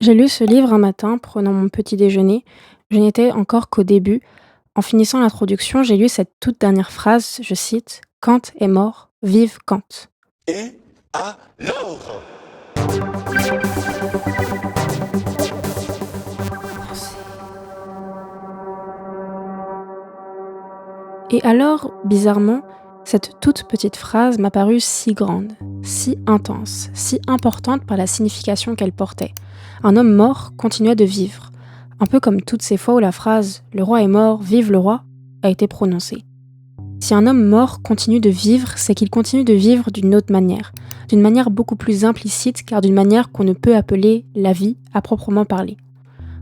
J'ai lu ce livre un matin, prenant mon petit déjeuner. Je n'étais encore qu'au début. En finissant l'introduction, j'ai lu cette toute dernière phrase, je cite: Kant est mort, vive Kant. Et alors? Et alors, bizarrement, cette toute petite phrase m'a paru si grande, si intense, si importante par la signification qu'elle portait. Un homme mort continuait de vivre, un peu comme toutes ces fois où la phrase «Le roi est mort, vive le roi» a été prononcée. Si un homme mort continue de vivre, c'est qu'il continue de vivre d'une manière beaucoup plus implicite, car d'une manière qu'on ne peut appeler la vie à proprement parler.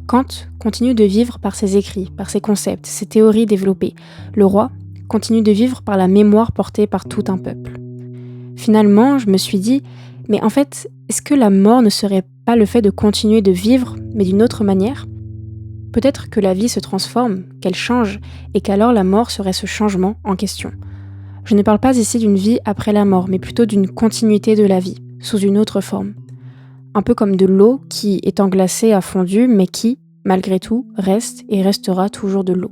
Kant continue de vivre par ses écrits, par ses concepts, ses théories développées. Le roi continue de vivre par la mémoire portée par tout un peuple. Finalement, je me suis dit, mais en fait, est-ce que la mort ne serait pas le fait de continuer de vivre, mais d'une autre manière ? Peut-être que la vie se transforme, qu'elle change, et qu'alors la mort serait ce changement en question. Je ne parle pas ici d'une vie après la mort, mais plutôt d'une continuité de la vie, sous une autre forme. Un peu comme de l'eau qui, étant glacée, a fondu, mais qui, malgré tout, reste et restera toujours de l'eau.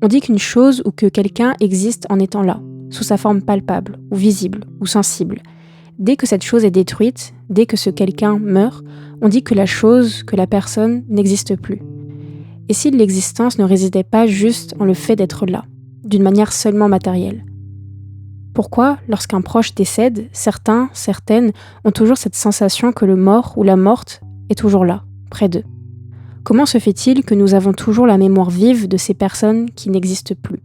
On dit qu'une chose ou que quelqu'un existe en étant là, sous sa forme palpable, ou visible, ou sensible. Dès que cette chose est détruite, dès que ce quelqu'un meurt, on dit que la chose, que la personne n'existe plus. Et si l'existence ne résidait pas juste en le fait d'être là, d'une manière seulement matérielle ? Pourquoi, lorsqu'un proche décède, certains, certaines ont toujours cette sensation que le mort ou la morte est toujours là, près d'eux ? Comment se fait-il que nous avons toujours la mémoire vive de ces personnes qui n'existent plus ?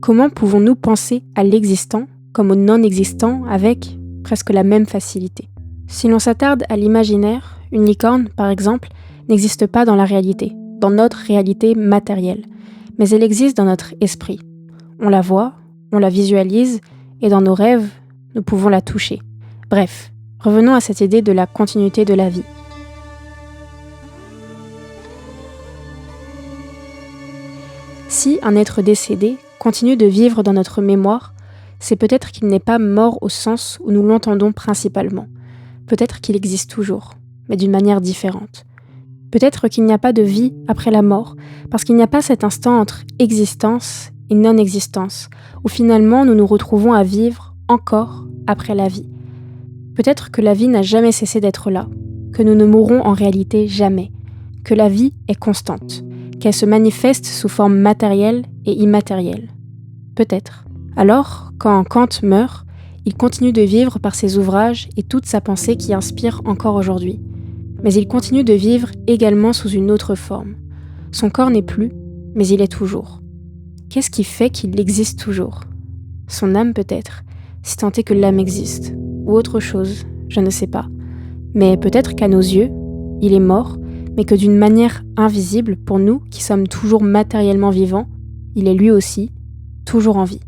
Comment pouvons-nous penser à l'existant comme au non-existant avec presque la même facilité ? Si l'on s'attarde à l'imaginaire, une licorne, par exemple, n'existe pas dans la réalité, dans notre réalité matérielle, mais elle existe dans notre esprit. On la voit, on la visualise, et dans nos rêves, nous pouvons la toucher. Bref, revenons à cette idée de la continuité de la vie. Si un être décédé continue de vivre dans notre mémoire, c'est peut-être qu'il n'est pas mort au sens où nous l'entendons principalement. Peut-être qu'il existe toujours, mais d'une manière différente. Peut-être qu'il n'y a pas de vie après la mort, parce qu'il n'y a pas cet instant entre existence et non-existence, où finalement nous nous retrouvons à vivre encore après la vie. Peut-être que la vie n'a jamais cessé d'être là, que nous ne mourrons en réalité jamais, que la vie est constante, qu'elle se manifeste sous forme matérielle et immatérielle. Peut-être. Alors, quand Kant meurt, il continue de vivre par ses ouvrages et toute sa pensée qui inspire encore aujourd'hui. Mais il continue de vivre également sous une autre forme. Son corps n'est plus, mais il est toujours. Qu'est-ce qui fait qu'il existe toujours ? Son âme peut-être, si tant est que l'âme existe. Ou autre chose, je ne sais pas. Mais peut-être qu'à nos yeux, il est mort, mais que d'une manière invisible pour nous qui sommes toujours matériellement vivants, il est lui aussi toujours en vie.